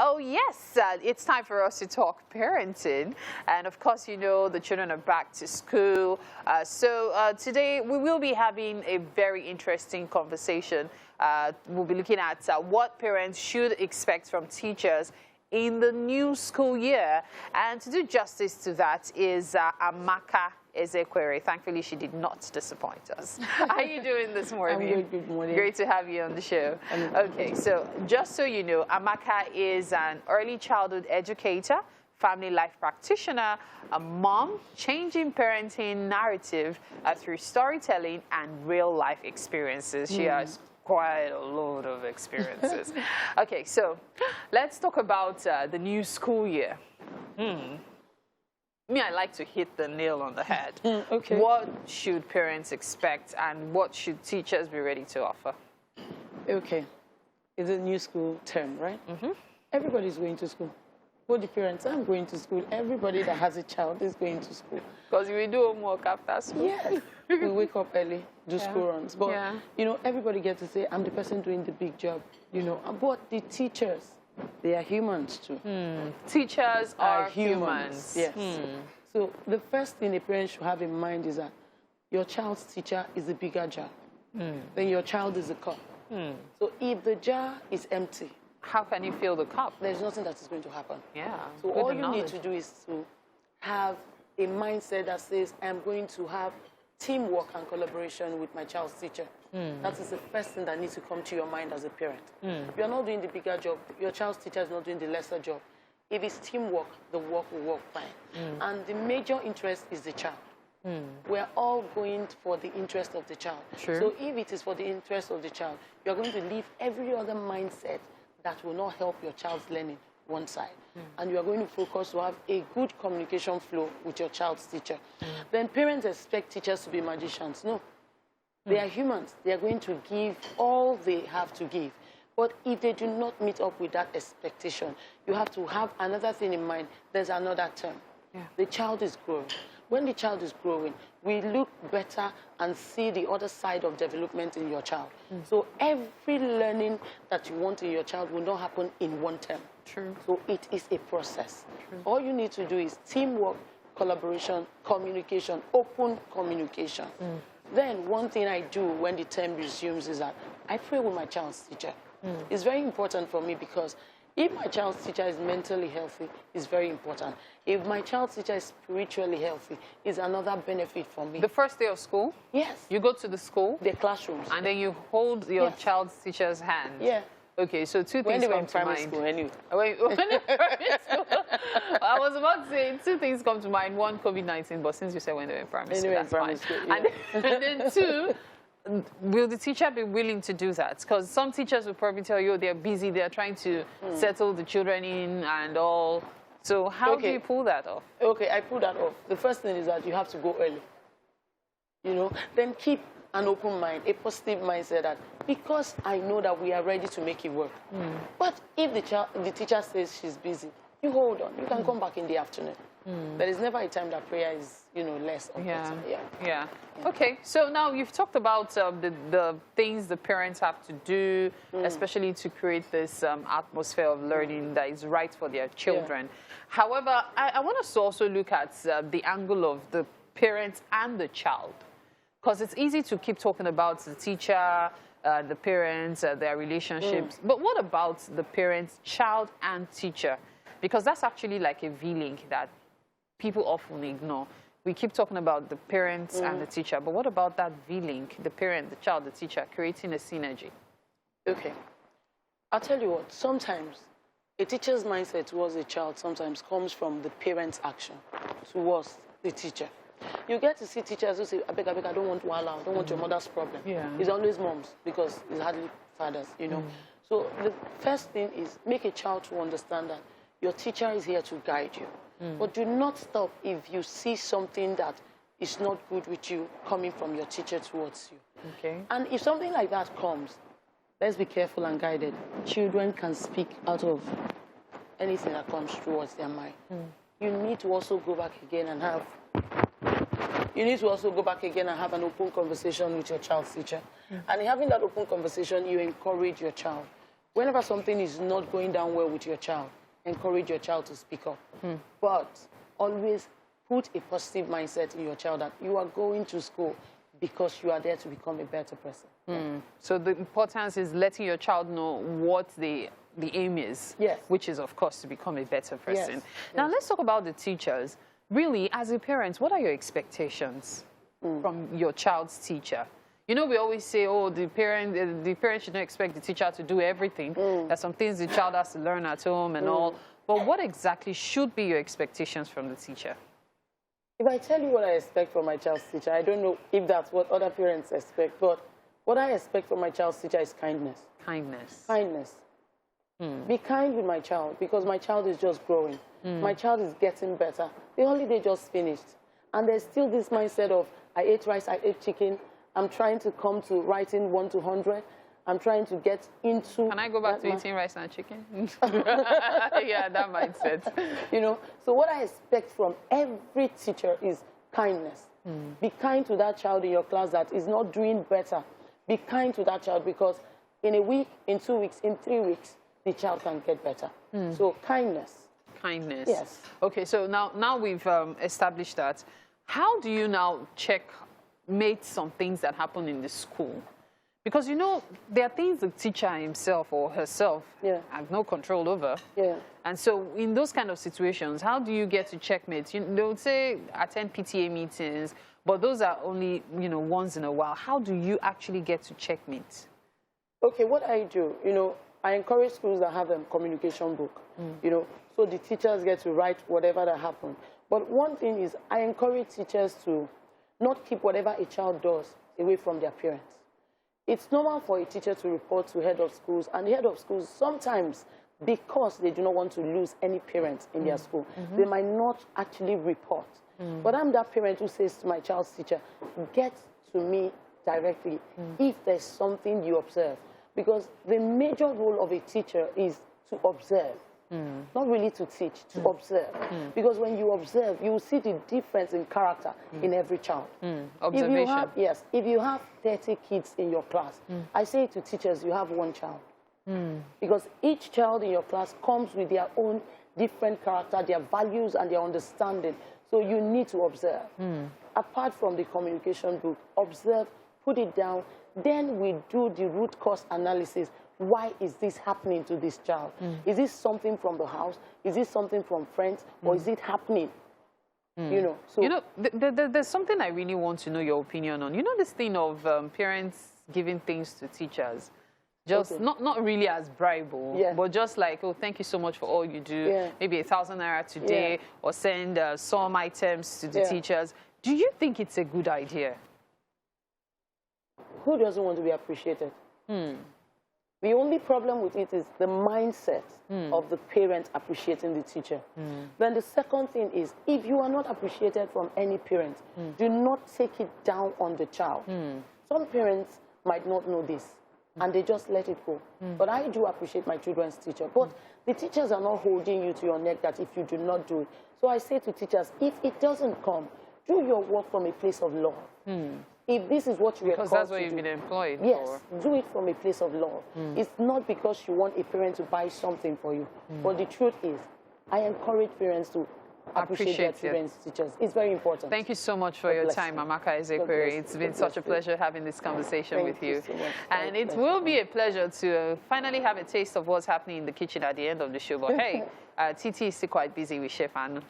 Oh, yes, it's time for us to talk parenting. And of course, you know, the children are back to school. So today we will be having a very interesting conversation. We'll be looking at what parents should expect from teachers in the new school year. And to do justice to that is Amaka Ezekwere. Thankfully, she did not disappoint us. How are you doing this morning? I'm good. Good morning. Great to have you on the show. Okay, so just so you know, Amaka is an early childhood educator, family life practitioner, a mom, changing parenting narrative through storytelling and real life experiences. She has quite a load of experiences. Okay, so let's talk about the new school year. I like to hit the nail on the head. Okay. What should parents expect and what should teachers be ready to offer? Okay. It's a new school term, right? Everybody's going to school. Both the parents, I'm going to school. Everybody that has a child is going to school. Because we do homework after school. Yes. We wake up early, do school runs. But, you know, everybody gets to say, I'm the person doing the big job, you know. But the teachers, they are humans too. Teachers are humans. Yes. So the first thing a parent should have in mind is that your child's teacher is a bigger jar. Then your child is a cup. So if the jar is empty, how can you fill the cup? There's nothing that is going to happen. Yeah. So all you need to do is to have a mindset that says, I'm going to have teamwork and collaboration with my child's teacher. That is the first thing that needs to come to your mind as a parent. You're not doing the bigger job. Your child's teacher is not doing the lesser job. If it's teamwork, the work will work fine. And the major interest is the child. We're all going for the interest of the child. So if it is for the interest of the child, you're going to leave every other mindset that will not help your child's learning one side. And you are going to focus to have a good communication flow with your child's teacher. Then parents expect teachers to be magicians. No. They are humans. They are going to give all they have to give. But if they do not meet up with that expectation, you have to have another thing in mind. There's another term. The child is growing. When the child is growing, we look better and see the other side of development in your child. So every learning that you want in your child will not happen in one term. So it is a process. All you need to do is teamwork, collaboration, communication, open communication. Then one thing I do when the term resumes is that I pray with my child's teacher. It's very important for me because if my child's teacher is mentally healthy, it's very important. If my child's teacher is spiritually healthy, it's another benefit for me. The first day of school? Yes. You go to the school? The classrooms. And then you hold your child's teacher's hand? Yeah. Okay, so two things come to mind. School, anyway. When they were in primary school. I was about to say two things come to mind. One, COVID-19, but since you said when they were in primary school, that's fine. And then two, will the teacher be willing to do that? Because some teachers will probably tell you they're busy, they're trying to settle the children in and all. So how do you pull that off? Okay, I pull that off. The first thing is that you have to go early. You know, then keep an open mind, a positive mindset that because I know that we are ready to make it work. But if the teacher says she's busy, you hold on. You can come back in the afternoon. There is never a time that prayer is, you know, less or better. Yeah. Okay, so now you've talked about the things the parents have to do, especially to create this atmosphere of learning that is right for their children. However, I want us to also look at the angle of the parents and the child. Because it's easy to keep talking about the teacher, the parents, their relationships. But what about the parents, child, and teacher? Because that's actually like a V-link that people often ignore. We keep talking about the parents and the teacher, but what about that V-link, the parent, the child, the teacher, creating a synergy? Okay. I'll tell you what, sometimes a teacher's mindset towards a child sometimes comes from the parent's action towards the teacher. You get to see teachers who say, I beg, I don't want Wala, I don't want your mother's problem. It's always moms because it's hardly fathers, you know. So the first thing is make a child to understand that your teacher is here to guide you. But do not stop if you see something that is not good with you coming from your teacher towards you. And if something like that comes, let's be careful and guided. Children can speak out of anything that comes towards their mind. You need to also go back again and have an open conversation with your child's teacher. And in having that open conversation, you encourage your child. whenever something is not going down well with your child, encourage your child to speak up. But always put a positive mindset in your child that you are going to school because you are there to become a better person. So the importance is letting your child know what the aim is, Yes. which is, of course, to become a better person. Yes. Now, let's talk about the teachers. Really, as a parent, what are your expectations from your child's teacher? You know, we always say, oh, the parent should not expect the teacher to do everything. There's some things the child has to learn at home and all. But what exactly should be your expectations from the teacher? If I tell you what I expect from my child's teacher, I don't know if that's what other parents expect, but what I expect from my child's teacher is kindness. Kindness. Kindness. Be kind with my child because my child is just growing. My child is getting better. The holiday just finished. And there's still this mindset of, I ate rice, I ate chicken. I'm trying to come to writing 1 to 100. I'm trying to get into... Can I go back to eating rice and chicken? Yeah, that mindset. You know, so what I expect from every teacher is kindness. Be kind to that child in your class that is not doing better. Be kind to that child because in a week, in 2 weeks, in 3 weeks, the child can get better. So kindness. Kindness. Yes. Okay, so now we've established that. How do you now checkmate some things that happen in the school? Because, you know, there are things the teacher himself or herself have no control over. And so in those kind of situations, how do you get to checkmate? They would say attend PTA meetings, but those are only, you know, once in a while. How do you actually get to checkmate? Okay, what I do, you know, I encourage schools that have a communication book, you know, so the teachers get to write whatever that happened. But one thing is I encourage teachers to not keep whatever a child does away from their parents. It's normal for a teacher to report to head of schools, and the head of schools sometimes, because they do not want to lose any parents in their school, they might not actually report. But I'm that parent who says to my child's teacher, get to me directly if there's something you observe. Because the major role of a teacher is to observe, not really to teach, to observe. Because when you observe, you will see the difference in character in every child. Observation. If you have 30 kids in your class, I say to teachers, you have 1 child. Because each child in your class comes with their own different character, their values and their understanding. So you need to observe. Apart from the communication book, observe, put it down. Then we do the root cause analysis. Why is this happening to this child? Is this something from the house? Is this something from friends? Or is it happening? You know, so... You know, there's something I really want to know your opinion on. You know this thing of parents giving things to teachers? Just not really as bribe, but just like, oh, thank you so much for all you do. Maybe 1,000 naira today, or send some items to the teachers. Do you think it's a good idea? Who doesn't want to be appreciated? The only problem with it is the mindset of the parent appreciating the teacher. Then the second thing is, if you are not appreciated from any parent, do not take it down on the child. Some parents might not know this, and they just let it go. But I do appreciate my children's teacher. But the teachers are not holding you to your neck that if you do not do it. So I say to teachers, if it doesn't come, do your work from a place of love. If this is what you are called to do. Because that's what you've been employed for. Yes, do it from a place of love. It's not because you want a parent to buy something for you. But the truth is, I encourage parents to appreciate their children's teachers. It's very important. Thank you so much for your time, Amaka Ezekwere. It's been such a pleasure having this conversation with you. So much. And it will be a pleasure to finally have a taste of what's happening in the kitchen at the end of the show. But hey, TT is still quite busy with Chef Anu.